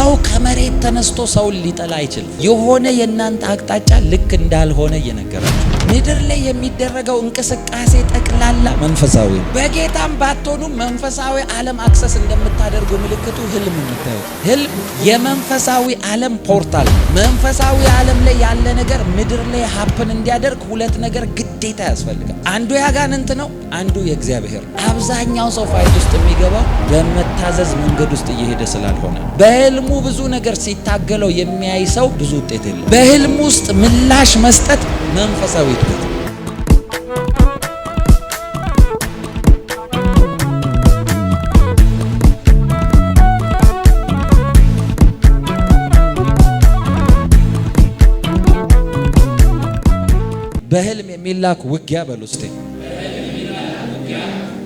ሰው ከመሬት ተነስቶ ሰው ሊጠላ አይችልም። የሆነ የእናንተ አቅጣጫ ልክ እንዳልሆነ እየነገራችሁ ምድር ላይ የሚደረገው እንቅስቃሴ ጠቅላላ መንፈሳዊ ነው። በጌታም ባትሆኑ መንፈሳዊ ዓለም አክሰስ እንደምታደርጉ ምልክቱ ህልም የምታዩት ህልም የመንፈሳዊ ዓለም ፖርታል። መንፈሳዊ ዓለም ላይ ያለ ነገር ምድር ላይ ሀፕን እንዲያደርግ ሁለት ነገር ግዴታ ያስፈልጋል። አንዱ ያጋንንት ነው፣ አንዱ የእግዚአብሔር። አብዛኛው ሰው ፋይት ውስጥ የሚገባው በመታዘዝ መንገድ ውስጥ እየሄደ ስላልሆነ በህልሙ ብዙ ነገር ሲታገለው የሚያይ ሰው ብዙ ውጤት የለም። በህልም ውስጥ ምላሽ መስጠት መንፈሳዊ እድገት። በህልም የሚላክ ውጊያ በሉስቴ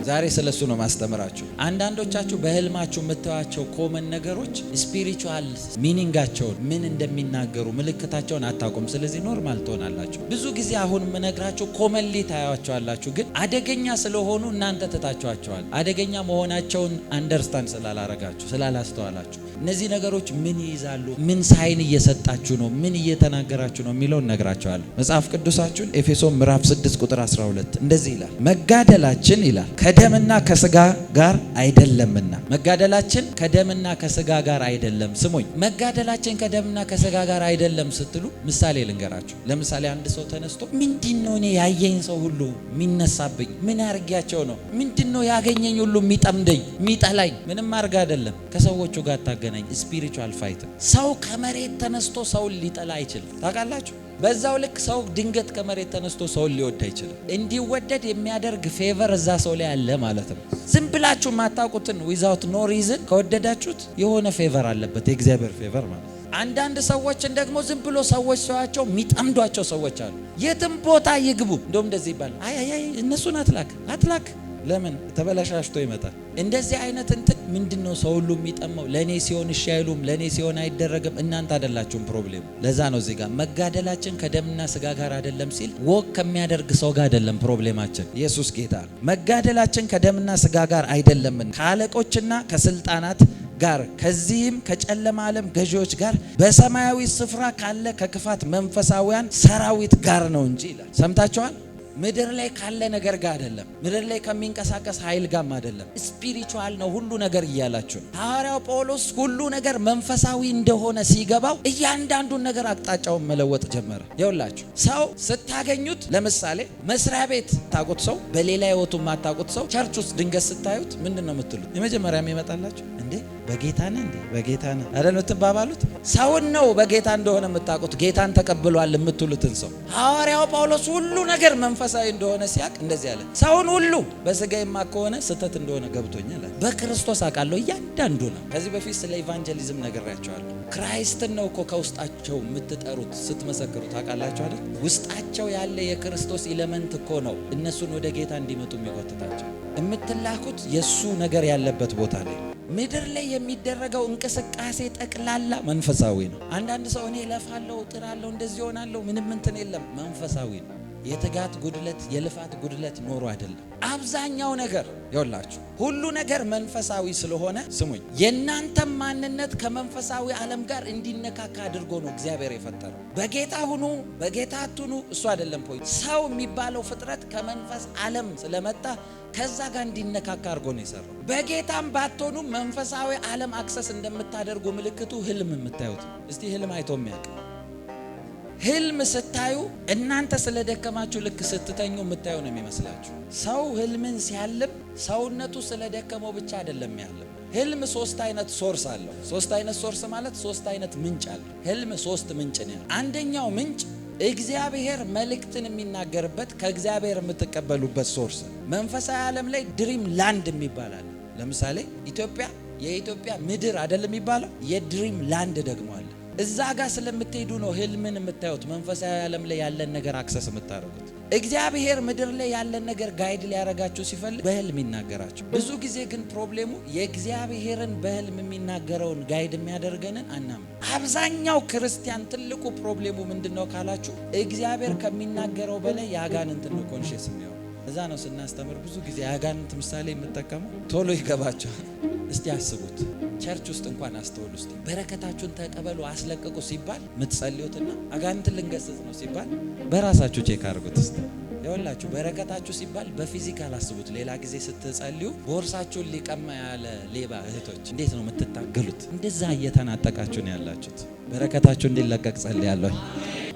ዛሬ ስለሱ ነው ማስተምራችሁ። አንዳንዶቻችሁ በህልማችሁ የምታዩቸው ኮመን ነገሮች ስፒሪቹዋል ሚኒንጋቸውን ምን እንደሚናገሩ ምልክታቸውን አታውቁም። ስለዚህ ኖርማል ትሆናላችሁ። ብዙ ጊዜ አሁን የምነግራችሁ ኮመንሊ ታያቸዋላችሁ፣ ግን አደገኛ ስለሆኑ እናንተ ትታችኋቸዋል። አደገኛ መሆናቸውን አንደርስታንድ ስላላረጋችሁ ስላላስተዋላችሁ እነዚህ ነገሮች ምን ይይዛሉ፣ ምን ሳይን እየሰጣችሁ ነው፣ ምን እየተናገራችሁ ነው የሚለው እነግራችኋለሁ። መጽሐፍ ቅዱሳችሁን ኤፌሶን ምዕራፍ 6 ቁጥር 12 እንደዚህ ይላል፣ መጋደላችን ይላል ከደምና ከስጋ ጋር አይደለምና። መጋደላችን ከደምና ከስጋ ጋር አይደለም። ስሙኝ፣ መጋደላችን ከደምና ከስጋ ጋር አይደለም ስትሉ ምሳሌ ልንገራችሁ። ለምሳሌ አንድ ሰው ተነስቶ ምንድነው እኔ ያየኝ ሰው ሁሉ የሚነሳብኝ? ምን አርጋቸው ነው? ምንድነው ያገኘኝ ሁሉ የሚጠምደኝ የሚጠላኝ? ምንም አርጋ አይደለም። ከሰዎቹ ጋር ታገናኝ። ስፒሪቹዋል ፋይት። ሰው ከመሬት ተነስቶ ሰውን ሊጠላ አይችልም። ታውቃላችሁ? በዛው ልክ ሰው ድንገት ከመሬት ተነስቶ ሰውን ሊወድ አይችልም። እንዲወደድ የሚያደርግ ፌቨር እዛ ሰው ላይ አለ ማለት ነው። ዝም ብላችሁ ማታውቁትን ዊዛውት ኖ ሪዝን ከወደዳችሁት የሆነ ፌቨር አለበት፣ የእግዚአብሔር ፌቨር ማለት ነው። አንዳንድ ሰዎችን ደግሞ ዝም ብሎ ሰዎች ሰዋቸው የሚጠምዷቸው ሰዎች አሉ። የትም ቦታ ይግቡ እንደውም እንደዚህ ይባላል፣ አይ እነሱን አትላክ ለምን ተበላሽቶ ይመጣል። እንደዚህ አይነት እንትን ምንድነው ሰው ሁሉ የሚጠማው? ለኔ ሲሆን እሺ አይሉም፣ ለኔ ሲሆን አይደረግም። እናንተ አይደላችሁም ፕሮብሌሙ። ለዛ ነው እዚህ ጋር መጋደላችን ከደምና ስጋ ጋር አይደለም ሲል ወክ ከሚያደርግ ሰው ጋር አይደለም ፕሮብሌማችን። ኢየሱስ ጌታ ነው። መጋደላችን ከደምና ስጋ ጋር አይደለም፣ ከአለቆችና ከስልጣናት ጋር ከዚህም ከጨለማ ዓለም ገዢዎች ጋር በሰማያዊ ስፍራ ካለ ከክፋት መንፈሳውያን ሰራዊት ጋር ነው እንጂ ይላል። ሰምታችኋል? ምድር ላይ ካለ ነገር ጋር አይደለም። ምድር ላይ ከሚንቀሳቀስ ኃይል ጋርም አይደለም። ስፒሪቹዋል ነው ሁሉ ነገር እያላችሁ ነው። ሐዋርያው ጳውሎስ ሁሉ ነገር መንፈሳዊ እንደሆነ ሲገባው እያንዳንዱን ነገር አቅጣጫውን መለወጥ ጀመረ። ይኸውላችሁ ሰው ስታገኙት፣ ለምሳሌ መስሪያ ቤት ታውቁት ሰው፣ በሌላ ህይወቱ ማታውቁት ሰው ቸርች ውስጥ ድንገት ስታዩት ምንድነው የምትሉት? የመጀመሪያ የሚመጣላችሁ እንዴ በጌታ ነህ እንዴ በጌታ ነህ አይደል የምትባባሉት? ሰውን ነው በጌታ እንደሆነ የምታውቁት፣ ጌታን ተቀብሏል የምትሉትን ሰው። ሐዋርያው ጳውሎስ ሁሉ ነገር መንፈሳዊ እንደሆነ ሲያቅ እንደዚህ አለ፣ ሰውን ሁሉ በስጋዬማ ከሆነ ስህተት እንደሆነ ገብቶኛል፣ በክርስቶስ አውቃለሁ እያንዳንዱ ነው። ከዚህ በፊት ስለ ኢቫንጀሊዝም ነግሬያቸዋለሁ። ክራይስትን ነው እኮ ከውስጣቸው የምትጠሩት ስትመሰክሩት ታውቃላችሁ አይደል? ውስጣቸው ያለ የክርስቶስ ኤሌመንት እኮ ነው እነሱን ወደ ጌታ እንዲመጡ የሚጎትታቸው። የምትላኩት የሱ ነገር ያለበት ቦታ ላይ። ምድር ላይ የሚደረገው እንቅስቃሴ ጠቅላላ መንፈሳዊ ነው። አንዳንድ ሰው እኔ እለፋለሁ፣ ጥራለሁ፣ እንደዚህ ሆናለሁ፣ ምንም እንትን የለም። መንፈሳዊ ነው። የትጋት ጉድለት፣ የልፋት ጉድለት ኖሮ አይደለም። አብዛኛው ነገር ይኸውላችሁ ሁሉ ነገር መንፈሳዊ ስለሆነ ስሙኝ፣ የእናንተ ማንነት ከመንፈሳዊ ዓለም ጋር እንዲነካካ አድርጎ ነው እግዚአብሔር የፈጠረው። በጌታ ሁኑ በጌታ አትሁኑ እሱ አይደለም ፖይንት። ሰው የሚባለው ፍጥረት ከመንፈስ ዓለም ስለመጣ ከዛ ጋር እንዲነካካ አድርጎ ነው የሰራው። በጌታም ባትሆኑ መንፈሳዊ ዓለም አክሰስ እንደምታደርጉ ምልክቱ ህልም የምታዩት። እስቲ ህልም አይቶ የሚያውቅ? ህልም ስታዩ እናንተ ስለደከማችሁ ልክ ስትተኙ የምታዩ ነው የሚመስላችሁ። ሰው ህልምን ሲያልም ሰውነቱ ስለደከመው ብቻ አይደለም ያለም። ህልም ሶስት አይነት ሶርስ አለው። ሶስት አይነት ሶርስ ማለት ሶስት አይነት ምንጭ አለው። ህልም ሶስት ምንጭ ነው። አንደኛው ምንጭ እግዚአብሔር መልእክትን የሚናገርበት ከእግዚአብሔር የምትቀበሉበት ሶርስ። መንፈሳዊ ዓለም ላይ ድሪም ላንድ የሚባላል። ለምሳሌ ኢትዮጵያ የኢትዮጵያ ምድር አይደለም የሚባለው፣ የድሪም ላንድ ደግሞ አለ። እዛ ጋር ስለምትሄዱ ነው ህልምን የምታዩት። መንፈሳዊ ዓለም ላይ ያለን ነገር አክሰስ የምታደርጉት። እግዚአብሔር ምድር ላይ ያለን ነገር ጋይድ ሊያረጋችሁ ሲፈልግ በህልም ይናገራችሁ። ብዙ ጊዜ ግን ፕሮብሌሙ የእግዚአብሔርን በህልም የሚናገረውን ጋይድ የሚያደርገንን አናምን። አብዛኛው ክርስቲያን ትልቁ ፕሮብሌሙ ምንድነው ካላችሁ፣ እግዚአብሔር ከሚናገረው በላይ የአጋንንትን ነው ኮንሺየስ የሚሆነው። እዛ ነው ስናስተምር ብዙ ጊዜ የአጋንንት ምሳሌ የምጠቀመው ቶሎ ይገባቸዋል። እስቲ አስቡት። ቸርች ውስጥ እንኳን አስተውሉ እስቲ። በረከታችሁን ተቀበሉ አስለቅቁ ሲባል የምትጸልዩትና አጋንንትን ልንገስጽ ነው ሲባል በራሳችሁ ቼክ አድርጉት እስቲ። ይኸውላችሁ በረከታችሁ ሲባል በፊዚካል አስቡት። ሌላ ጊዜ ስትጸልዩ ቦርሳችሁን ሊቀማ ያለ ሌባ እህቶች እንዴት ነው የምትታገሉት? እንደዛ እየተናጠቃችሁ ነው ያላችሁት። በረከታችሁ እንዲለቀቅ ጸልያለሁ።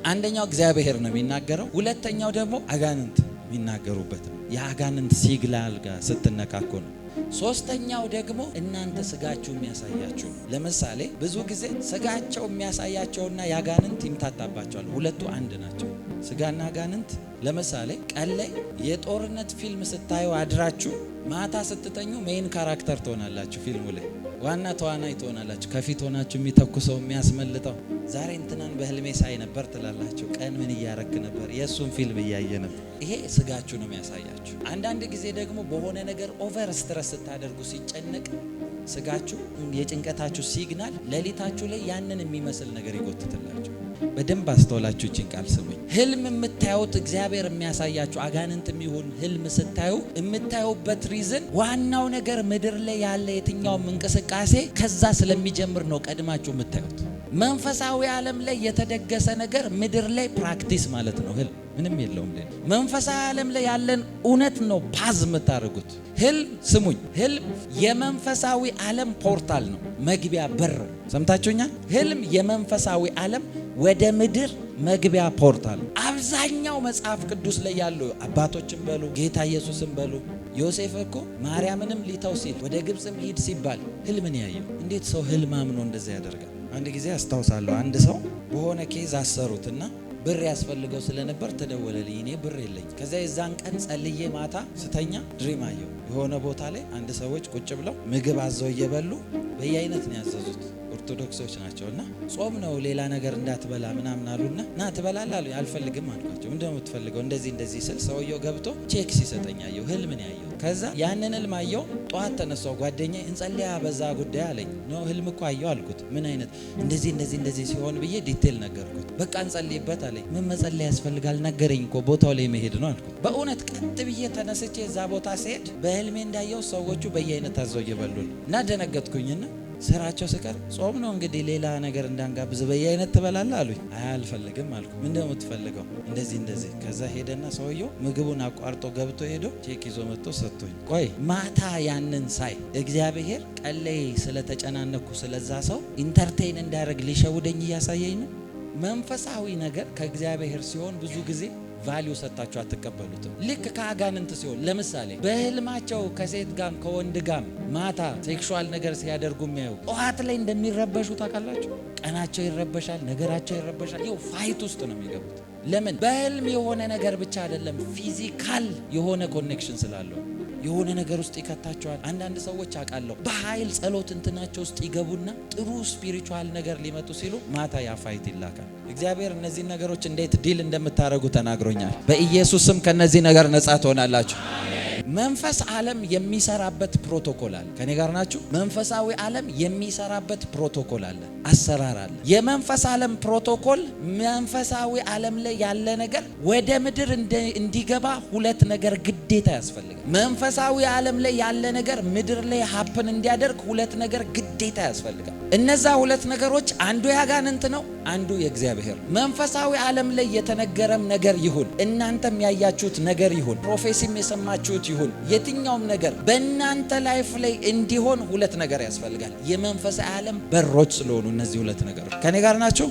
አንደኛው እግዚአብሔር ነው የሚናገረው፣ ሁለተኛው ደግሞ አጋንንት የሚናገሩበት ነው። የአጋንንት ሲግናል ጋር ስትነካኩ ነው። ሶስተኛው ደግሞ እናንተ ስጋችሁ የሚያሳያችሁ ነው። ለምሳሌ ብዙ ጊዜ ስጋቸው የሚያሳያቸውና የአጋንንት ይምታታባቸዋል። ሁለቱ አንድ ናቸው፣ ስጋና አጋንንት። ለምሳሌ ቀን ላይ የጦርነት ፊልም ስታዩ አድራችሁ ማታ ስትተኙ ሜይን ካራክተር ትሆናላችሁ። ፊልሙ ላይ ዋና ተዋናይ ትሆናላችሁ። ከፊት ሆናችሁ የሚተኩሰው የሚያስመልጠው ዛሬ እንትናን በህልሜ ሳይ ነበር ትላላችሁ። ቀን ምን እያረክ ነበር? የእሱን ፊልም እያየ ነበር። ይሄ ስጋችሁ ነው የሚያሳያችሁ። አንዳንድ ጊዜ ደግሞ በሆነ ነገር ኦቨር ስትረስ ስታደርጉ ሲጨነቅ ስጋችሁ የጭንቀታችሁ ሲግናል ሌሊታችሁ ላይ ያንን የሚመስል ነገር ይጎትትላችሁ። በደንብ አስተውላችሁ ይህችን ቃል ስሙኝ። ህልም የምታዩት እግዚአብሔር የሚያሳያችሁ አጋንንት የሚሆን ህልም ስታዩ የምታዩበት ሪዝን ዋናው ነገር ምድር ላይ ያለ የትኛውም እንቅስቃሴ ከዛ ስለሚጀምር ነው ቀድማችሁ የምታዩት። መንፈሳዊ ዓለም ላይ የተደገሰ ነገር ምድር ላይ ፕራክቲስ ማለት ነው። ህልም ምንም የለውም። መንፈሳዊ ዓለም ላይ ያለን እውነት ነው ፓዝ የምታደርጉት። ህልም ስሙኝ፣ ህልም የመንፈሳዊ ዓለም ፖርታል ነው፣ መግቢያ በር። ሰምታችሁኛል? ህልም የመንፈሳዊ ዓለም ወደ ምድር መግቢያ ፖርታል። አብዛኛው መጽሐፍ ቅዱስ ላይ ያሉ አባቶችን በሉ ጌታ ኢየሱስን በሉ ዮሴፍ እኮ ማርያምንም ሊተው ሲል ወደ ግብፅም ሂድ ሲባል ህልምን ያየው። እንዴት ሰው ህልም አምኖ እንደዛ ያደርጋል? አንድ ጊዜ አስታውሳለሁ፣ አንድ ሰው በሆነ ኬዝ አሰሩትና ብር ያስፈልገው ስለነበር ተደወለልኝ። እኔ ብር የለኝ። ከዛ የዛን ቀን ጸልዬ ማታ ስተኛ ድሪም አየሁ። የሆነ ቦታ ላይ አንድ ሰዎች ቁጭ ብለው ምግብ አዘው እየበሉ በየአይነት ነው ያዘዙት። ኦርቶዶክሶች ናቸውና ጾም ነው ሌላ ነገር እንዳትበላ ምናምን አሉና ና ትበላለህ አሉ። አልፈልግም አልኳቸው። ምንድነው የምትፈልገው? እንደዚህ ስል ሰውየው ገብቶ ቼክ ሲሰጠኝ አየሁ። ህልምን ያየሁ። ከዛ ያንን ህልም አየሁ። ጠዋት ተነሳው ጓደኛዬ እንጸልያ በዛ ጉዳይ አለኝ። ነው ህልም እኮ አየሁ አልኩት። ምን አይነት? እንደዚህ ሲሆን ብዬ ዲቴል ነገርኩት። በቃ እንጸልይበት አለኝ። ምን መጸለይ ያስፈልጋል? ነገረኝ እኮ ቦታው ላይ መሄድ ነው አልኩት። በእውነት ቀጥ ብዬ ተነስቼ እዛ ቦታ ስሄድ በህልሜ እንዳየው ሰዎቹ በየአይነት አዘው እየበሉ ነው እና ደነገጥኩኝና ስራቸው ስቀር ጾም ነው እንግዲህ ሌላ ነገር እንዳንጋብዝ በየአይነት ትበላለህ አሉኝ። አልፈልግም አልኩ። ምንድነው የምትፈልገው? እንደዚህ። ከዛ ሄደና ሰውየው ምግቡን አቋርጦ ገብቶ ሄዶ ቼክ ይዞ መጥቶ ሰጥቶኝ፣ ቆይ ማታ ያንን ሳይ እግዚአብሔር ቀን ላይ ስለተጨናነኩ ስለዛ ሰው ኢንተርቴይን እንዳደረግ ሊሸውደኝ እያሳየኝ ነው። መንፈሳዊ ነገር ከእግዚአብሔር ሲሆን ብዙ ጊዜ ቫልዩ ሰጣችሁ አትቀበሉትም። ልክ ከአጋንንት ሲሆን ለምሳሌ በህልማቸው ከሴት ጋር ከወንድ ጋር ማታ ሴክሹዋል ነገር ሲያደርጉ የሚያዩ ጠዋት ላይ እንደሚረበሹ ታውቃላችሁ። ቀናቸው ይረበሻል፣ ነገራቸው ይረበሻል። ይኸው ፋይት ውስጥ ነው የሚገቡት። ለምን? በህልም የሆነ ነገር ብቻ አይደለም፣ ፊዚካል የሆነ ኮኔክሽን ስላለው የሆነ ነገር ውስጥ ይከታቸዋል። አንዳንድ ሰዎች አውቃለሁ በኃይል ጸሎት እንትናቸው ውስጥ ይገቡና ጥሩ ስፒሪቹዋል ነገር ሊመጡ ሲሉ ማታ ያ ፋይት ይላካል። እግዚአብሔር እነዚህ ነገሮች እንዴት ዲል እንደምታደርጉ ተናግሮኛል። በኢየሱስም ከነዚህ ነገር ነጻ ትሆናላችሁ። መንፈስ ዓለም የሚሰራበት ፕሮቶኮል አለ። ከኔ ጋር ናችሁ? መንፈሳዊ ዓለም የሚሰራበት ፕሮቶኮል አለ፣ አሰራር አለ። የመንፈስ ዓለም ፕሮቶኮል መንፈሳዊ ዓለም ላይ ያለ ነገር ወደ ምድር እንዲገባ ሁለት ነገር ግዴታ ያስፈልጋል። መንፈሳዊ ዓለም ላይ ያለ ነገር ምድር ላይ ሀፕን እንዲያደርግ ሁለት ነገር ግዴታ ያስፈልጋል። እነዛ ሁለት ነገሮች አንዱ ያጋንንት ነው፣ አንዱ የእግዚአብሔር ነው። መንፈሳዊ ዓለም ላይ የተነገረም ነገር ይሁን እናንተም ያያችሁት ነገር ይሁን ፕሮፌሲም የሰማችሁት ይሁን የትኛውም ነገር በእናንተ ላይፍ ላይ እንዲሆን ሁለት ነገር ያስፈልጋል። የመንፈሳዊ ዓለም በሮች ስለሆኑ እነዚህ ሁለት ነገሮች ከኔ ጋር ናቸው።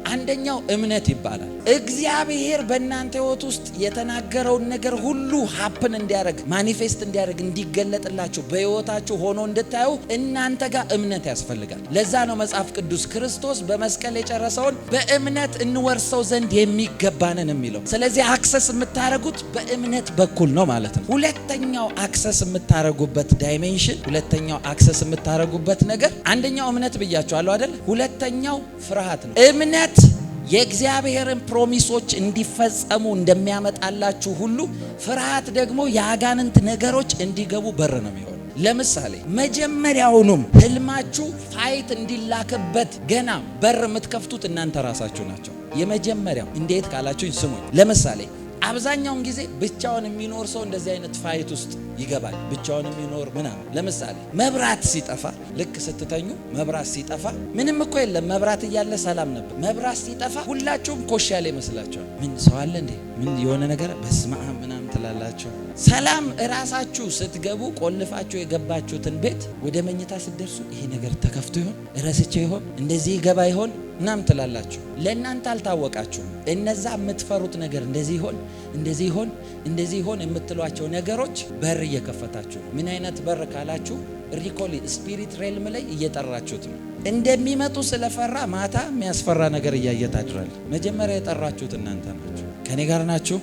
አንደኛው እምነት ይባላል። እግዚአብሔር በእናንተ ህይወት ውስጥ የተናገረውን ነገር ሁሉ ሀፕን እንዲያደርግ ማኒፌስት እንዲያደርግ እንዲገለጥላችሁ በህይወታችሁ ሆኖ እንድታዩ እናንተ ጋር እምነት ያስፈልጋል። ለዛ ነው መጽሐፍ ቅዱስ ክርስቶስ በመስቀል የጨረሰውን በእምነት እንወርሰው ዘንድ የሚገባንን የሚለው። ስለዚህ አክሰስ የምታደርጉት በእምነት በኩል ነው ማለት ነው። ሁለተኛው አክሰስ የምታደርጉበት ዳይሜንሽን፣ ሁለተኛው አክሰስ የምታደርጉበት ነገር አንደኛው እምነት ብያችኋለሁ አይደል? ሁለተኛው ፍርሃት ነው። እምነት የእግዚአብሔርን ፕሮሚሶች እንዲፈጸሙ እንደሚያመጣላችሁ ሁሉ ፍርሃት ደግሞ የአጋንንት ነገሮች እንዲገቡ በር ነው የሚሆነው። ለምሳሌ መጀመሪያውኑም ህልማችሁ ፋይት እንዲላክበት ገና በር የምትከፍቱት እናንተ ራሳችሁ ናቸው። የመጀመሪያው እንዴት ካላችሁኝ ስሙኝ። ለምሳሌ አብዛኛውን ጊዜ ብቻውን የሚኖር ሰው እንደዚህ አይነት ፋይት ውስጥ ይገባል። ብቻውን የሚኖር ምናምን ለምሳሌ መብራት ሲጠፋ ልክ ስትተኙ መብራት ሲጠፋ ምንም እኮ የለም፣ መብራት እያለ ሰላም ነበር። መብራት ሲጠፋ ሁላችሁም ኮሽ ያለ ይመስላችኋል። ምን ሰው አለ እንዴ? ምን የሆነ ነገር በስመ አብ ምናምን ትላላችሁ። ሰላም እራሳችሁ ስትገቡ ቆልፋችሁ የገባችሁትን ቤት ወደ መኝታ ስትደርሱ ይሄ ነገር ተከፍቶ ይሆን ረስቼው ይሆን እንደዚህ ይገባ ይሆን እናም ትላላችሁ። ለእናንተ አልታወቃችሁም። እነዛ የምትፈሩት ነገር እንደዚህ ይሆን እንደዚህ ይሆን እንደዚህ ይሆን የምትሏቸው ነገሮች በር እየከፈታችሁ። ምን አይነት በር ካላችሁ ሪኮሊ ስፒሪት ሬልም ላይ እየጠራችሁት ነው። እንደሚመጡ ስለፈራ ማታ የሚያስፈራ ነገር እያየ ታድራል። መጀመሪያ የጠራችሁት እናንተ ናችሁ። ከኔ ጋር ናችሁ?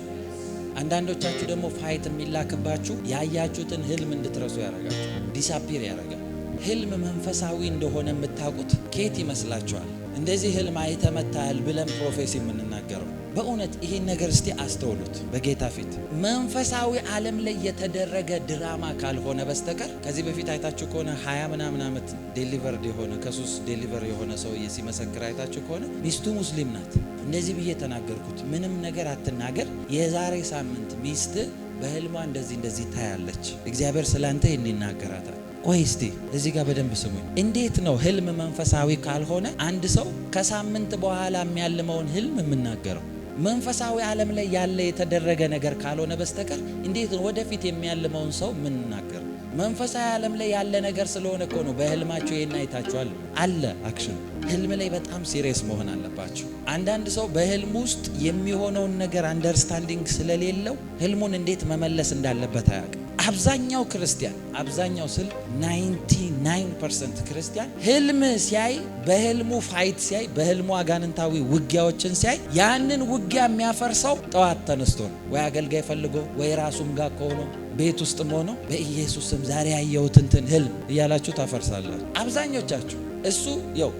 አንዳንዶቻችሁ ደግሞ ፋይት የሚላክባችሁ ያያችሁትን ህልም እንድትረሱ ያደርጋችሁ፣ ዲሳፒር ያደርጋል። ህልም መንፈሳዊ እንደሆነ የምታውቁት ከየት ይመስላችኋል? እንደዚህ ህልም አይተመታል ብለን ፕሮፌሲ የምንናገረው በእውነት ይሄን ነገር እስቲ አስተውሉት። በጌታ ፊት መንፈሳዊ ዓለም ላይ የተደረገ ድራማ ካልሆነ በስተቀር ከዚህ በፊት አይታችሁ ከሆነ 20 ምናምን ዓመት ዴሊቨርድ የሆነ ከሱስ ዴሊቨር የሆነ ሰውዬ ሲመሰክር አይታችሁ ከሆነ ሚስቱ ሙስሊም ናት። እንደዚህ ብዬ ተናገርኩት፣ ምንም ነገር አትናገር፣ የዛሬ ሳምንት ሚስት በህልሟ እንደዚህ ታያለች፣ እግዚአብሔር ስላንተ ይህን ይናገራታል። ቆይ እስቲ እዚህ ጋር በደንብ ስሙኝ። እንዴት ነው ህልም መንፈሳዊ ካልሆነ አንድ ሰው ከሳምንት በኋላ የሚያልመውን ህልም የምናገረው? መንፈሳዊ ዓለም ላይ ያለ የተደረገ ነገር ካልሆነ በስተቀር እንዴት ነው ወደፊት የሚያልመውን ሰው የምንናገር? መንፈሳዊ ዓለም ላይ ያለ ነገር ስለሆነ እኮ ነው። በህልማችሁ ይሄን አይታችኋል አለ አክሽን። ህልም ላይ በጣም ሲሪየስ መሆን አለባችሁ። አንዳንድ ሰው በህልም ውስጥ የሚሆነውን ነገር አንደርስታንዲንግ ስለሌለው ህልሙን እንዴት መመለስ እንዳለበት አያውቅም። አብዛኛው ክርስቲያን አብዛኛው ስል 99% ክርስቲያን ህልም ሲያይ በህልሙ ፋይት ሲያይ በህልሙ አጋንንታዊ ውጊያዎችን ሲያይ ያንን ውጊያ የሚያፈርሰው ጠዋት ተነስቶ ነው። ወይ አገልጋይ ፈልጎ ወይ ራሱም ጋር ከሆነ ቤት ውስጥም ሆኖ በኢየሱስ ስም ዛሬ ያየሁትን ህልም እያላችሁ ታፈርሳላችሁ። አብዛኞቻችሁ እሱ ያው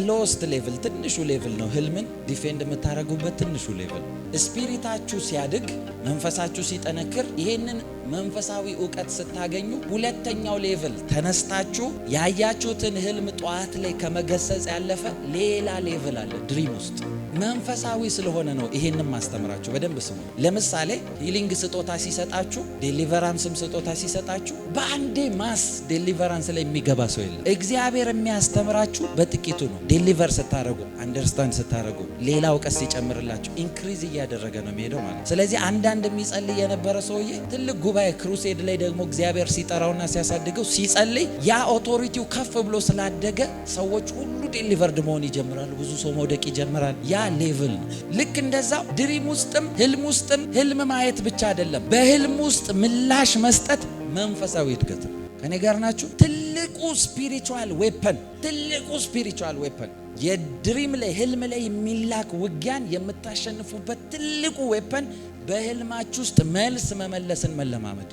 ሎስት ሌቭል ትንሹ ሌቭል ነው። ህልምን ዲፌንድ የምታደርጉበት ትንሹ ሌቭል። ስፒሪታችሁ ሲያድግ መንፈሳችሁ ሲጠነክር ይሄንን መንፈሳዊ ዕውቀት ስታገኙ ሁለተኛው ሌቭል ተነስታችሁ ያያችሁትን ህልም ጠዋት ላይ ከመገሰጽ ያለፈ ሌላ ሌቭል አለ ድሪም ውስጥ። መንፈሳዊ ስለሆነ ነው ይሄንን ማስተምራችሁ። በደንብ ስሙ። ለምሳሌ ሂሊንግ ስጦታ ሲሰጣችሁ፣ ዴሊቨራንስም ስጦታ ሲሰጣችሁ በአንዴ ማስ ዴሊቨራንስ ላይ የሚገባ ሰው የለም። እግዚአብሔር የሚያስተምራችሁ በጥቂቱ ነው። ዴሊቨር ስታደርጉ፣ አንደርስታንድ ስታደርጉ፣ ሌላ እውቀት ሲጨምርላችሁ ኢንክሪዝ እያደረገ ነው የሚሄደው ማለት። ስለዚህ አንዳንድ የሚጸልይ የነበረ ሰውዬ ትልቅ ጉባኤ ክሩሴድ ላይ ደግሞ እግዚአብሔር ሲጠራውና ሲያሳድገው ሲጸልይ ያ ኦቶሪቲው ከፍ ብሎ ስላደገ ሰዎች ሁሉ ዴሊቨርድ መሆን ይጀምራሉ። ብዙ ሰው መውደቅ ይጀምራል። ያ ሌቭል ነው። ልክ እንደዛው ድሪም ውስጥም ህልም ውስጥም ህልም ማየት ብቻ አይደለም፣ በህልም ውስጥ ምላሽ መስጠት መንፈሳዊ እድገት ነው። ከኔ ጋር ናችሁ? ትልቁ ስፒሪቹዋል ዌፐን የድሪም ላይ ህልም ላይ የሚላክ ውጊያን የምታሸንፉበት ትልቁ ዌፐን በህልማችሁ ውስጥ መልስ መመለስን መለማመድ።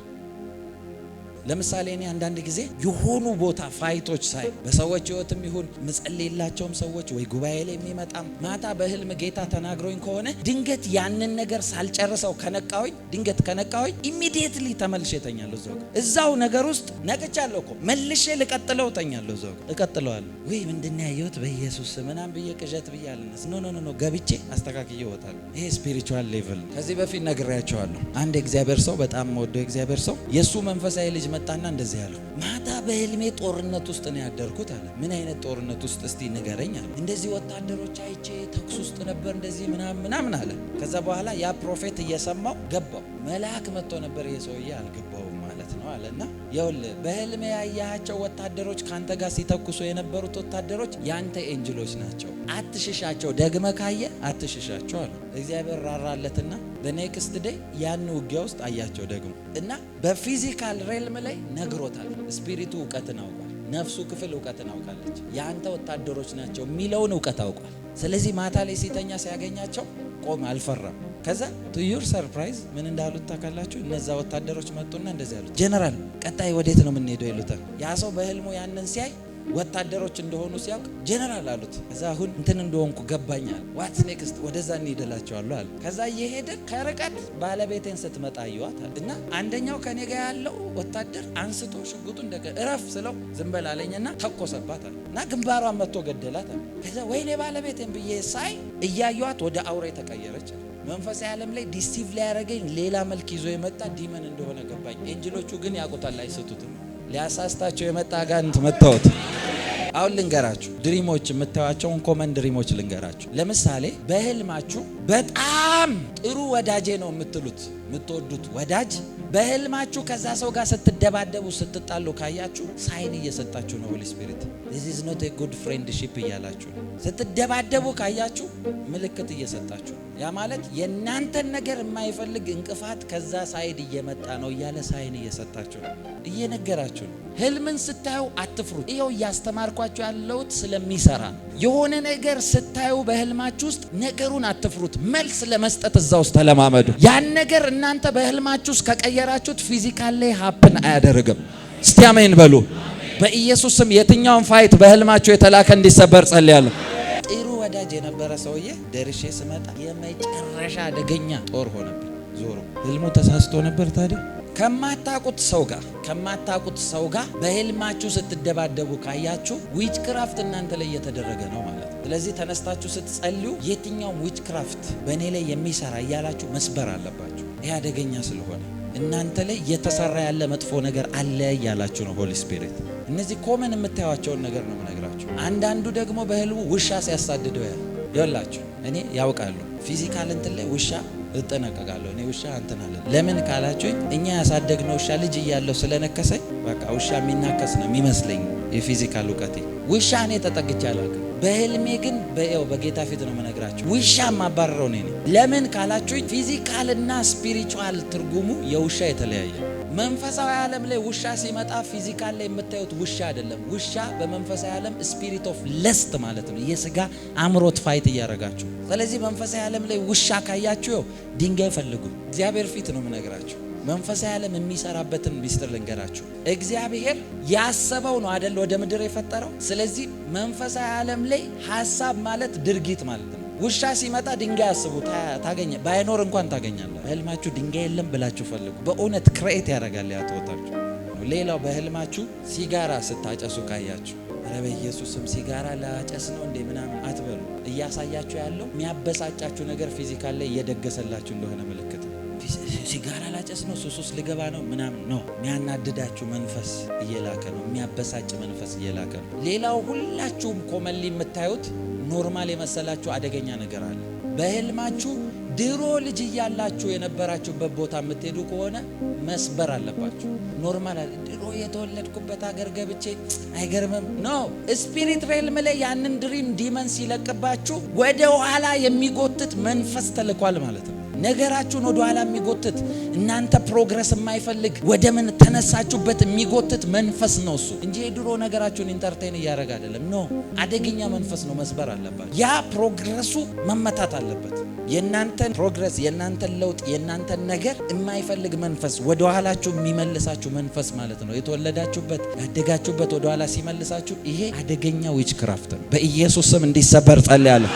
ለምሳሌ እኔ አንዳንድ ጊዜ የሆኑ ቦታ ፋይቶች ሳይ በሰዎች ህይወትም ይሁን ምጸልይላቸውም ሰዎች ወይ ጉባኤ ላይ የሚመጣም ማታ በህልም ጌታ ተናግሮኝ ከሆነ ድንገት ያንን ነገር ሳልጨርሰው ከነቃሁኝ ኢሚዲየትሊ ተመልሼ እተኛለሁ። እዛው ነገር ውስጥ ነቅቻለሁ እኮ መልሼ ልቀጥለው እተኛለሁ። እቀጥለዋለሁ። ወይ ምንድን ያየሁት በኢየሱስ ምናምን ብዬ ቅዠት ብዬ አልነስ ኖ ገብቼ አስተካክዬ እወጣለሁ። ይሄ ስፒሪቹዋል ሌቭል ነው። ከዚህ በፊት ነግሬያቸዋለሁ። አንድ እግዚአብሔር ሰው በጣም ወደው እግዚአብሔር ሰው የሱ መንፈሳዊ ልጅ መጣና እንደዚህ ያለው ማታ በህልሜ ጦርነት ውስጥ ነው ያደርኩት አለ። ምን አይነት ጦርነት ውስጥ እስቲ ንገረኝ አለ። እንደዚህ ወታደሮች አይቼ ተኩስ ውስጥ ነበር እንደዚህ ምናምን አለ። ከዛ በኋላ ያ ፕሮፌት እየሰማው ገባው። መልአክ መጥቶ ነበር የሰውዬ አልገባውም ማለት ነው አለና ይኸውልህ በህልሜ ያያቸው ወታደሮች ካንተ ጋር ሲተኩሱ የነበሩት ወታደሮች ያንተ ኤንጅሎች ናቸው፣ አትሽሻቸው፣ ደግመ ካየ አትሽሻቸው አለ። እግዚአብሔር ራራለትና በኔክስት ዴይ ያን ውጊያ ውስጥ አያቸው ደግሞ እና በፊዚካል ሬልም ላይ ነግሮታል። ስፒሪቱ እውቀትን አውቋል። ነፍሱ ክፍል እውቀትን አውቃለች። ያንተ ወታደሮች ናቸው የሚለውን እውቀት አውቋል። ስለዚህ ማታ ላይ ሲተኛ ሲያገኛቸው ቆም አልፈራም። ከዛ ቱ ዩር ሰርፕራይዝ ምን እንዳሉት ታውቃላችሁ? እነዛ ወታደሮች መጡና እንደዚህ ያሉት ጀነራል ቀጣይ ወዴት ነው የምንሄደው ይሉታል። ያ ሰው በህልሙ ያንን ሲያይ ወታደሮች እንደሆኑ ሲያውቅ ጀነራል አሉት። ከዛ አሁን እንትን እንደሆንኩ ገባኛል። ዋትስ ኔክስት ወደዛ እንሄድላቸዋለሁ አለ። ከዛ እየሄድን ከርቀት ባለቤቴን ስትመጣ አየኋት አለ እና አንደኛው ከኔ ጋር ያለው ወታደር አንስቶ ሽጉጡ እረፍ ስለው ዝም በል አለኝና ተኮሰባት አለ እና ግንባሯን መጥቶ ገደላት አለ። ከዛ ወይኔ ባለቤቴን ብዬ ሳይ እያየኋት ወደ አውሬ ተቀየረች። መንፈሳዊ ዓለም ላይ ዲሲቭ ላይ ያደረገኝ ሌላ መልክ ይዞ የመጣ ዲመን እንደሆነ ገባኝ። ኤንጅሎቹ ግን ያውቁታል፣ አይሰቱትም። ሊያሳስታቸው የመጣ አጋንንት መታወት። አሁን ልንገራችሁ፣ ድሪሞች የምታዩዋቸውን ኮመን ድሪሞች ልንገራችሁ። ለምሳሌ በህልማችሁ በጣም ጥሩ ወዳጄ ነው የምትሉት የምትወዱት ወዳጅ በህልማችሁ ከዛ ሰው ጋር ስትደባደቡ ስትጣሉ ካያችሁ ሳይን እየሰጣችሁ ነው። ሆሊ ስፒሪት this is not a good friendship እያላችሁ ስትደባደቡ ካያችሁ ምልክት እየሰጣችሁ። ያ ማለት የእናንተን ነገር የማይፈልግ እንቅፋት ከዛ ሳይድ እየመጣ ነው እያለ ሳይን እየሰጣችሁ ነው፣ እየነገራችሁ ነው። ህልምን ስታዩ አትፍሩ። ይኸው እያስተማርኳችሁ ያለሁት ስለሚሰራ። የሆነ ነገር ስታዩ በህልማችሁ ውስጥ ነገሩን አትፍሩት፣ መልስ ለመስጠት እዛ ውስጥ ተለማመዱ። ያን ነገር እናንተ በህልማችሁ ውስጥ ከቀየራችሁት ፊዚካል ላይ ሀፕን አያደርግም። እስቲ አሜን በሉ። በኢየሱስ ስም የትኛውን ፋይት በህልማችሁ የተላከ እንዲሰበር ጸልያለሁ። ጥሩ ወዳጅ የነበረ ሰውዬ ደርሼ ስመጣ የመጨረሻ አደገኛ ጦር ሆነብኝ። ዞሮ ህልሙ ተሳስቶ ነበር። ታዲያ ከማታቁት ሰው ጋር በህልማችሁ ስትደባደቡ ካያችሁ ዊች ክራፍት እናንተ ላይ እየተደረገ ነው ማለት ነው። ስለዚህ ተነስታችሁ ስትጸልዩ የትኛውም ዊች ክራፍት በእኔ ላይ የሚሰራ እያላችሁ መስበር አለባችሁ። ይህ አደገኛ ስለሆነ እናንተ ላይ እየተሰራ ያለ መጥፎ ነገር አለ እያላችሁ ነው። ሆሊ ስፒሪት እነዚህ ኮመን የምታዩዋቸውን ነገር ነው የምነግራችሁ። አንዳንዱ ደግሞ በህልሙ ውሻ ሲያሳድደው ያላችሁ እኔ ያውቃሉ። ፊዚካል እንትን ላይ ውሻ እጠነቀቃለሁ። እኔ ውሻ እንትን አለ። ለምን ካላችሁኝ እኛ ያሳደግነው ውሻ ልጅ እያለሁ ስለነከሰኝ በቃ ውሻ የሚናከስ ነው የሚመስለኝ የፊዚካል እውቀቴ። ውሻ እኔ ተጠግቼ አላውቅም። በህልሜ ግን በጌታ ፊት ነው የምነግራችሁ ውሻ ማባረረው ነኝ። ለምን ካላችሁኝ ፊዚካልና ስፒሪቹዋል ትርጉሙ የውሻ የተለያየ። መንፈሳዊ ዓለም ላይ ውሻ ሲመጣ ፊዚካል ላይ የምታዩት ውሻ አይደለም። ውሻ በመንፈሳዊ ዓለም ስፒሪት ኦፍ ለስት ማለት ነው። የስጋ አምሮት ፋይት እያረጋችሁ። ስለዚህ መንፈሳዊ ዓለም ላይ ውሻ ካያችሁ ድንጋይ ፈልጉ። እግዚአብሔር ፊት ነው የምነግራችሁ። መንፈሳዊ ዓለም የሚሰራበትን ሚስጥር ልንገራችሁ። እግዚአብሔር ያሰበው ነው አይደል ወደ ምድር የፈጠረው። ስለዚህ መንፈሳዊ ዓለም ላይ ሐሳብ ማለት ድርጊት ማለት ነው። ውሻ ሲመጣ ድንጋይ አስቡ፣ ታገኘ ባይኖር እንኳን ታገኛለህ። በህልማችሁ ድንጋይ የለም ብላችሁ ፈልጉ። በእውነት ክሬት ያደርጋል ያተወታችሁ። ሌላው በህልማችሁ ሲጋራ ስታጨሱ ካያችሁ ኧረ በኢየሱስም ሲጋራ ላጨስ ነው እንዴ ምናምን አትበሉ። እያሳያችሁ ያለው የሚያበሳጫችሁ ነገር ፊዚካል ላይ እየደገሰላችሁ እንደሆነ ምልክት ነው። ሲጋራ ላጨስ ነው ሱስ ልገባ ነው ምናምን ነው። የሚያናድዳችሁ መንፈስ እየላከ ነው። የሚያበሳጭ መንፈስ እየላከ ነው። ሌላው ሁላችሁም ኮመንሊ የምታዩት ኖርማል የመሰላችሁ አደገኛ ነገር አለ። በህልማችሁ ድሮ ልጅ እያላችሁ የነበራችሁበት ቦታ የምትሄዱ ከሆነ መስበር አለባችሁ። ኖርማል ድሮ የተወለድኩበት ሀገር ገብቼ አይገርምም ነው። ስፒሪት ሬልም ላይ ያንን ድሪም ዲመን ሲለቅባችሁ ወደ ኋላ የሚጎትት መንፈስ ተልኳል ማለት ነው። ነገራችሁን ወደ ኋላ የሚጎትት እናንተ ፕሮግረስ የማይፈልግ ወደ ምን ተነሳችሁበት የሚጎትት መንፈስ ነው እሱ እንጂ የድሮ ነገራችሁን ኢንተርቴን እያደረገ አይደለም። ኖ አደገኛ መንፈስ ነው። መስበር አለባችሁ። ያ ፕሮግረሱ መመታት አለበት። የእናንተን ፕሮግረስ፣ የእናንተን ለውጥ፣ የእናንተን ነገር የማይፈልግ መንፈስ ወደ ኋላችሁ የሚመልሳችሁ መንፈስ ማለት ነው። የተወለዳችሁበት ያደጋችሁበት ወደ ኋላ ሲመልሳችሁ ይሄ አደገኛ ዊች ክራፍት ነው። በኢየሱስ ስም እንዲሰበር ጸልያለሁ።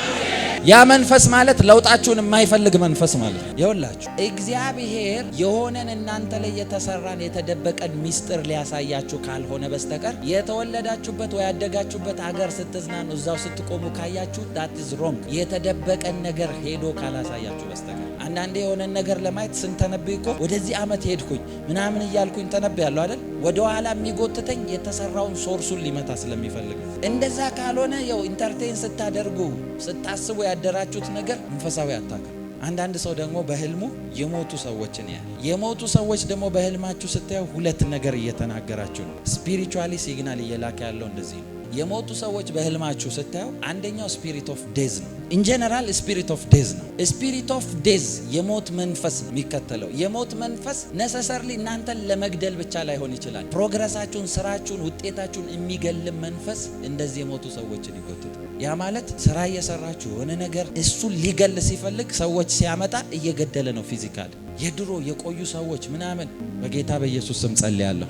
ያ መንፈስ ማለት ለውጣችሁን የማይፈልግ መንፈስ ማለት ነው። ይኸውላችሁ እግዚአብሔር የሆነን እናንተ ላይ የተሰራን የተደበቀን ሚስጥር ሊያሳያችሁ ካልሆነ በስተቀር የተወለዳችሁበት ወይ ያደጋችሁበት ሀገር ስትዝናኑ እዛው ስትቆሙ ካያችሁ that is wrong። የተደበቀን ነገር ሄዶ ካላሳያችሁ በስተቀር አንዳንዴ የሆነን ነገር ለማየት ስንተነብይ እኮ ወደዚህ ዓመት ሄድኩኝ ምናምን እያልኩኝ ተነብያለሁ አይደል? ወደ ኋላ የሚጎትተኝ የተሰራውን ሶርሱን ሊመታ ስለሚፈልግ። እንደዛ ካልሆነ ያው ኢንተርቴን ስታደርጉ ስታስቡ ያደራችሁት ነገር መንፈሳዊ አታውቅም። አንዳንድ ሰው ደግሞ በህልሙ የሞቱ ሰዎችን ያያል። የሞቱ ሰዎች ደግሞ በህልማችሁ ስታዩ ሁለት ነገር እየተናገራችሁ ነው። ስፒሪቹዋሊ ሲግናል እየላከ ያለው እንደዚህ ነው። የሞቱ ሰዎች በህልማችሁ ስታዩ አንደኛው ስፒሪት ኦፍ ዴዝ ነው። ኢን ጀነራል ስፒሪት ኦፍ ዴዝ ነው። ስፒሪት ኦፍ ዴዝ የሞት መንፈስ ነው የሚከተለው። የሞት መንፈስ ነሰሰርሊ እናንተን ለመግደል ብቻ ላይሆን ይችላል። ፕሮግረሳችሁን፣ ስራችሁን፣ ውጤታችሁን የሚገልም መንፈስ እንደዚህ የሞቱ ሰዎችን ይጎትታል። ያ ማለት ስራ እየሰራችሁ የሆነ ነገር እሱን ሊገል ሲፈልግ ሰዎች ሲያመጣ እየገደለ ነው ፊዚካል። የድሮ የቆዩ ሰዎች ምናምን በጌታ በኢየሱስ ስም ጸልያለሁ።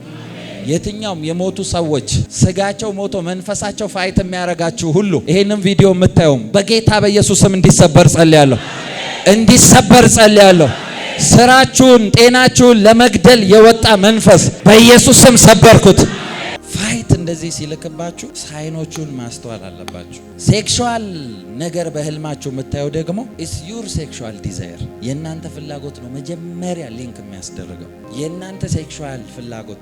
የትኛውም የሞቱ ሰዎች ስጋቸው ሞቶ መንፈሳቸው ፋይት የሚያረጋችሁ ሁሉ ይሄንን ቪዲዮ የምታዩም በጌታ በኢየሱስ ስም እንዲሰበር ጸልያለሁ። እንዲሰበር ጸልያለሁ። ስራችሁን፣ ጤናችሁን ለመግደል የወጣ መንፈስ በኢየሱስ ስም ሰበርኩት። ፋይት እንደዚህ ሲልክባችሁ ሳይኖቹን ማስተዋል አለባችሁ። ሴክሹዋል ነገር በህልማችሁ የምታዩ ደግሞ ኢስ ዩር ሴክሹዋል ዲዛይር የእናንተ ፍላጎት ነው መጀመሪያ ሊንክ የሚያስደርገው የእናንተ ሴክሹዋል ፍላጎት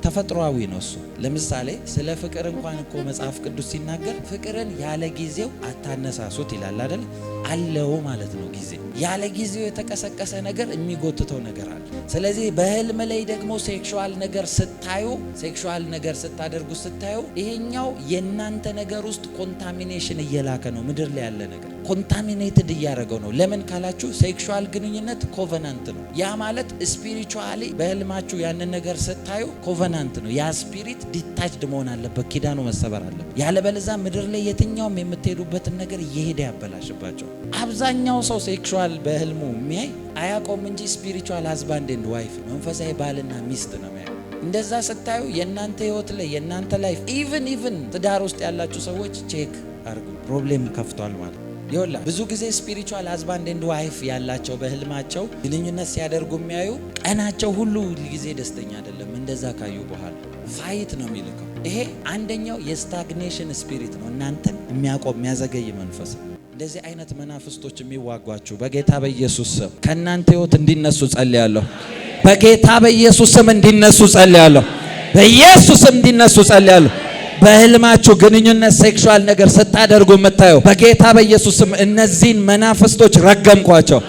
ተፈጥሯዊ ነው እሱ። ለምሳሌ ስለ ፍቅር እንኳን እኮ መጽሐፍ ቅዱስ ሲናገር ፍቅርን ያለ ጊዜው አታነሳሱት ይላል አይደል? አለው ማለት ነው ጊዜ። ያለ ጊዜው የተቀሰቀሰ ነገር የሚጎትተው ነገር አለ። ስለዚህ በህልም ላይ ደግሞ ሴክሹዋል ነገር ስታዩ፣ ሴክሹዋል ነገር ስታደርጉ ስታዩ ይሄኛው የእናንተ ነገር ውስጥ ኮንታሚኔሽን እየላከ ነው። ምድር ላይ ያለ ነገር ኮንታሚኔትድ እያደረገው ነው። ለምን ካላችሁ ሴክሹዋል ግንኙነት ኮቨናንት ነው። ያ ማለት ስፒሪቹዋሊ በህልማችሁ ያንን ነገር ስታዩ ኮቨናንት ነው። ያ ስፒሪት ዲታችድ መሆን አለበት፣ ኪዳኑ መሰበር አለበት። ያለበለዚያ ምድር ላይ የትኛውም የምትሄዱበትን ነገር እየሄደ ያበላሽባቸው። አብዛኛው ሰው ሴክሹዋል በህልሙ የሚያይ አያቆም እንጂ ስፒሪቹዋል ሃዝባንድ ኤንድ ዋይፍ መንፈሳዊ ባልና ሚስት ነው የሚያይ። እንደዛ ስታዩ የእናንተ ህይወት ላይ የእናንተ ላይፍ ኢቭን ትዳር ውስጥ ያላችሁ ሰዎች ቼክ አርጉ፣ ፕሮብሌም ከፍቷል ማለት ይወላ። ብዙ ጊዜ ስፒሪቹዋል ሃዝባንድ ኤንድ ዋይፍ ያላቸው በህልማቸው ግንኙነት ሲያደርጉ የሚያዩ ቀናቸው ሁሉ ጊዜ ደስተኛ አይደለም። እንደዛ ካዩ በኋላ ፋይት ነው የሚልከው። ይሄ አንደኛው የስታግኔሽን ስፒሪት ነው፣ እናንተን የሚያቆም የሚያዘገይ መንፈስ። እንደዚህ አይነት መናፍስቶች የሚዋጓችሁ በጌታ በኢየሱስ ስም ከእናንተ ህይወት እንዲነሱ ጸልያለሁ። በጌታ በኢየሱስ ስም እንዲነሱ ጸልያለሁ። በኢየሱስ ስም እንዲነሱ ጸልያለሁ። በህልማችሁ ግንኙነት ሴክሹዋል ነገር ስታደርጉ የምታየው በጌታ በኢየሱስ ስም እነዚህን መናፍስቶች ረገምኳቸው።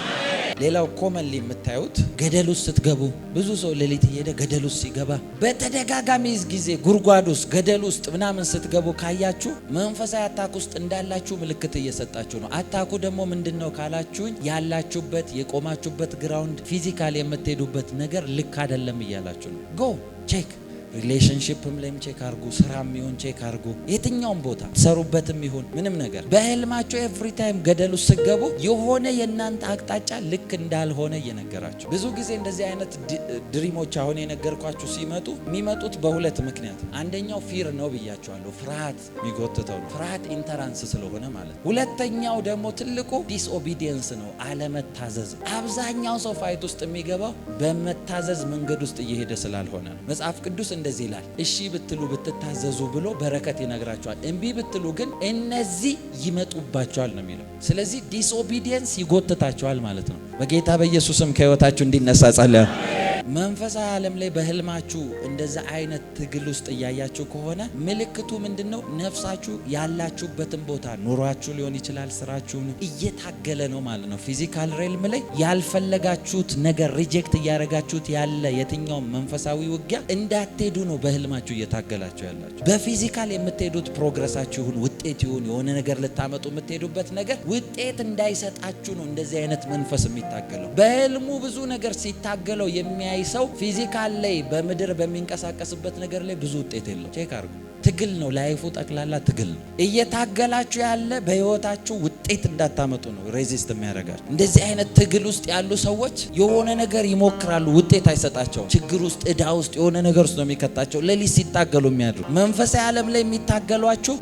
ሌላው ኮመንሊ የምታዩት ገደል ውስጥ ስትገቡ፣ ብዙ ሰው ሌሊት እየሄደ ገደል ውስጥ ሲገባ፣ በተደጋጋሚ ጊዜ ጉድጓድ ውስጥ ገደል ውስጥ ምናምን ስትገቡ ካያችሁ መንፈሳዊ አታክ ውስጥ እንዳላችሁ ምልክት እየሰጣችሁ ነው። አታኩ ደግሞ ምንድነው ካላችሁኝ ያላችሁበት የቆማችሁበት ግራውንድ ፊዚካል የምትሄዱበት ነገር ልክ አይደለም እያላችሁ ነው። ጎ ቼክ ሪሌሽንሺፕም ላይም ቼክ አርጉ፣ ስራም ይሁን ቼክ አርጉ፣ የትኛውም ቦታ ሰሩበትም ይሁን ምንም ነገር በህልማችሁ ኤቭሪ ታይም ገደሉ ስገቡ የሆነ የእናንተ አቅጣጫ ልክ እንዳልሆነ እየነገራችሁ። ብዙ ጊዜ እንደዚህ አይነት ድሪሞች አሁን የነገርኳችሁ ሲመጡ የሚመጡት በሁለት ምክንያት፣ አንደኛው ፊር ነው ብያችኋለሁ፣ ፍርሃት የሚጎትተው ነው፣ ፍርሃት ኢንተራንስ ስለሆነ ማለት። ሁለተኛው ደግሞ ትልቁ ዲስኦቢዲየንስ ነው፣ አለመታዘዝ። አብዛኛው ሰው ፋይት ውስጥ የሚገባው በመታዘዝ መንገድ ውስጥ እየሄደ ስላልሆነ ነው። መጽሐፍ ቅዱስ እንደዚህ ይላል፣ እሺ ብትሉ ብትታዘዙ ብሎ በረከት ይነግራቸዋል። እምቢ ብትሉ ግን እነዚህ ይመጡባቸዋል ነው የሚለው። ስለዚህ ዲስኦቢዲየንስ ይጎትታቸዋል ማለት ነው። በጌታ በኢየሱስም ከህይወታችሁ እንዲነሳ ጸልያለሁ። መንፈሳዊ ዓለም ላይ በህልማችሁ እንደዛ አይነት ትግል ውስጥ እያያችሁ ከሆነ ምልክቱ ምንድነው? ነፍሳችሁ ያላችሁበትን ቦታ ኑሯችሁ ሊሆን ይችላል፣ ስራችሁን እየታገለ ነው ማለት ነው። ፊዚካል ሬልም ላይ ያልፈለጋችሁት ነገር ሪጀክት እያደረጋችሁት ያለ የትኛውም መንፈሳዊ ውጊያ እንዳትሄዱ ነው በህልማችሁ እየታገላችሁ ያላችሁ። በፊዚካል የምትሄዱት ፕሮግረሳችሁ ይሁን ውጤት ይሁን የሆነ ነገር ልታመጡ የምትሄዱበት ነገር ውጤት እንዳይሰጣችሁ ነው እንደዚህ አይነት መንፈስ የሚታገለው። በህልሙ ብዙ ነገር ሲታገለው የሚያይ ሰው ፊዚካል ላይ በምድር በሚንቀሳቀስበት ነገር ላይ ብዙ ውጤት የለው። ቼክ አርጉ። ትግል ነው፣ ላይፉ ጠቅላላ ትግል ነው። እየታገላችሁ ያለ በህይወታችሁ ውጤት እንዳታመጡ ነው ሬዚስት የሚያደርጋችሁ። እንደዚህ አይነት ትግል ውስጥ ያሉ ሰዎች የሆነ ነገር ይሞክራሉ፣ ውጤት አይሰጣቸውም። ችግር ውስጥ ዕዳ ውስጥ የሆነ ነገር ውስጥ ነው የሚከታቸው። ሌሊት ሲታገሉ የሚያድሩ መንፈሳዊ ዓለም ላይ የሚታገሏችሁ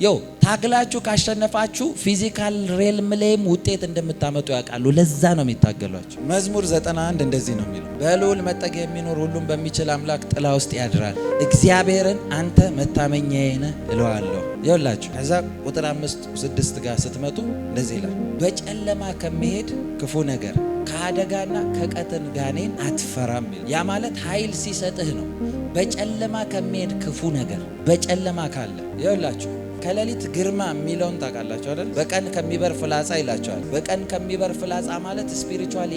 ታግላችሁ ካሸነፋችሁ ፊዚካል ሬልም ላይም ውጤት እንደምታመጡ ያውቃሉ። ለዛ ነው የሚታገሏችሁ። መዝሙር 91 እንደዚህ ነው የሚለው፣ በልዑል መጠጊያ የሚኖር ሁሉም በሚችል አምላክ ጥላ ውስጥ ያድራል። እግዚአብሔርን አንተ መታመኛዬ ነህ እለዋለሁ። ይኸውላችሁ ከዛ ቁጥር 5-6 ጋር ስትመጡ እንደዚህ ይላል፣ በጨለማ ከመሄድ ክፉ ነገር ከአደጋና ከቀትር ጋኔን አትፈራም። ያ ማለት ኃይል ሲሰጥህ ነው። በጨለማ ከመሄድ ክፉ ነገር በጨለማ ካለ ይኸውላችሁ ከሌሊት ግርማ የሚለውን ታውቃላችሁ አይደል? በቀን ከሚበር ፍላጻ ይላቸዋል። በቀን ከሚበር ፍላጻ ማለት ስፒሪቹዋል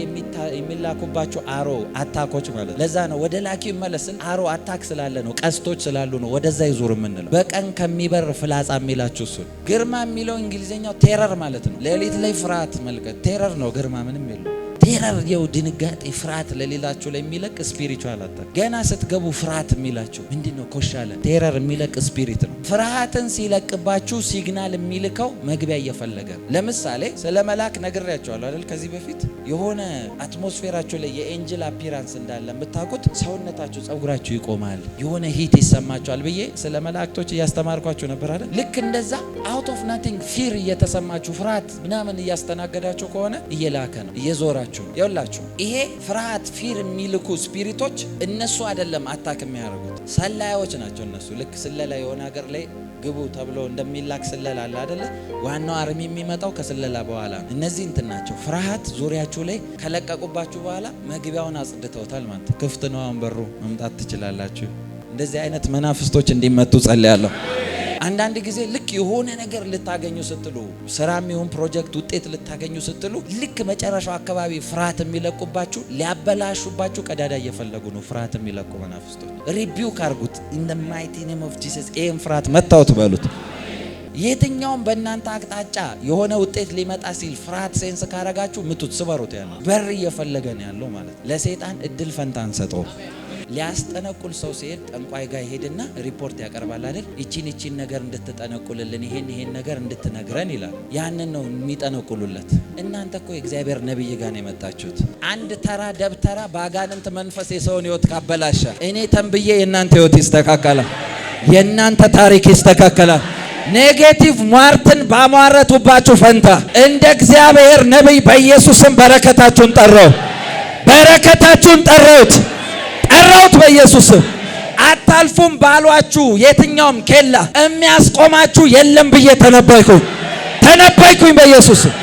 የሚላኩባቸው አሮ አታኮች ማለት። ለዛ ነው ወደ ላኪው መለስን አሮ አታክ ስላለ ነው፣ ቀስቶች ስላሉ ነው ወደዛ ይዙር የምንለው። በቀን ከሚበር ፍላጻ የሚላችሁ እሱ። ግርማ የሚለው እንግሊዝኛው ቴረር ማለት ነው። ሌሊት ላይ ፍርሃት መልከት ቴረር ነው። ግርማ ምንም የለው። ቴረር የው ድንጋጤ ፍርሃት ለሌላችሁ ላይ የሚለቅ ስፒሪቹዋል አታክ። ገና ስትገቡ ፍርሃት የሚላችሁ ምንድነው? ኮሻለ ቴረር የሚለቅ ስፒሪት ነው። ፍርሃትን ሲለቅባችሁ ሲግናል የሚልከው መግቢያ እየፈለገ። ለምሳሌ ስለ መልአክ ነግሬያቸዋለሁ አይደል? ከዚህ በፊት የሆነ አትሞስፌራችሁ ላይ የኤንጅል አፒራንስ እንዳለ የምታውቁት ሰውነታችሁ፣ ጸጉራችሁ ይቆማል፣ የሆነ ሂት ይሰማችኋል ብዬ ስለ መላእክቶች እያስተማርኳችሁ ነበር አይደል? ልክ እንደዛ አውት ኦፍ ናቲንግ ፊር እየተሰማችሁ ፍርሃት ምናምን እያስተናገዳችሁ ከሆነ እየላከ ነው፣ እየዞራችሁ። ይኸውላችሁ ይሄ ፍርሃት ፊር የሚልኩ ስፒሪቶች እነሱ አይደለም አታክ የሚያደርጉት፣ ሰላዮች ናቸው እነሱ። ልክ ስለላ የሆነ ሀገር ላይ ግቡ ተብሎ እንደሚላክ ስለላ አለ አይደለ? ዋናው አርሚ የሚመጣው ከስለላ በኋላ ነው። እነዚህ እንትን ናቸው። ፍርሃት ዙሪያችሁ ላይ ከለቀቁባችሁ በኋላ መግቢያውን አጽድተውታል ማለት ክፍት ነው። አሁን በሩ መምጣት ትችላላችሁ። እንደዚህ አይነት መናፍስቶች እንዲመቱ ጸልያለሁ። አንዳንድ ጊዜ ልክ የሆነ ነገር ልታገኙ ስትሉ፣ ስራም ይሁን ፕሮጀክት ውጤት ልታገኙ ስትሉ ልክ መጨረሻው አካባቢ ፍርሃት የሚለቁባችሁ ሊያበላሹባችሁ ቀዳዳ እየፈለጉ ነው። ፍርሃት የሚለቁ መናፍስቶች ሪቢውክ አርጉት። ኢን ዘ ማይቲ ኔም ኦፍ ጂሰስ ይሄን ፍርሃት መታወት በሉት። የትኛውም በእናንተ አቅጣጫ የሆነ ውጤት ሊመጣ ሲል ፍርሃት ሴንስ ካረጋችሁ ምቱት፣ ስበሩት። ያለው በር እየፈለገ ነው ያለው ማለት። ለሰይጣን እድል ፈንታ አንሰጠው። ሊያስጠነቁል ሰው ሲሄድ ጠንቋይ ጋር ይሄድና ሪፖርት ያቀርባል አይደል? እቺን ነገር እንድትጠነቁልልን ይሄን ነገር እንድትነግረን ይላል። ያንን ነው የሚጠነቁሉለት። እናንተ እኮ የእግዚአብሔር ነብይ ጋር ነው የመጣችሁት። አንድ ተራ ደብተራ በአጋንንት መንፈስ የሰውን ህይወት ካበላሸ እኔ ተንብዬ የእናንተ ህይወት ይስተካከላል፣ የእናንተ ታሪክ ይስተካከላል። ኔጌቲቭ ሟርትን ባሟረቱባችሁ ፈንታ እንደ እግዚአብሔር ነብይ በኢየሱስም በረከታችሁን ጠራው፣ በረከታችሁን ጠራውት በኢየሱስም። አታልፉም ባሏችሁ የትኛውም ኬላ የሚያስቆማችሁ የለም ብዬ ተነበይኩኝ በኢየሱስም።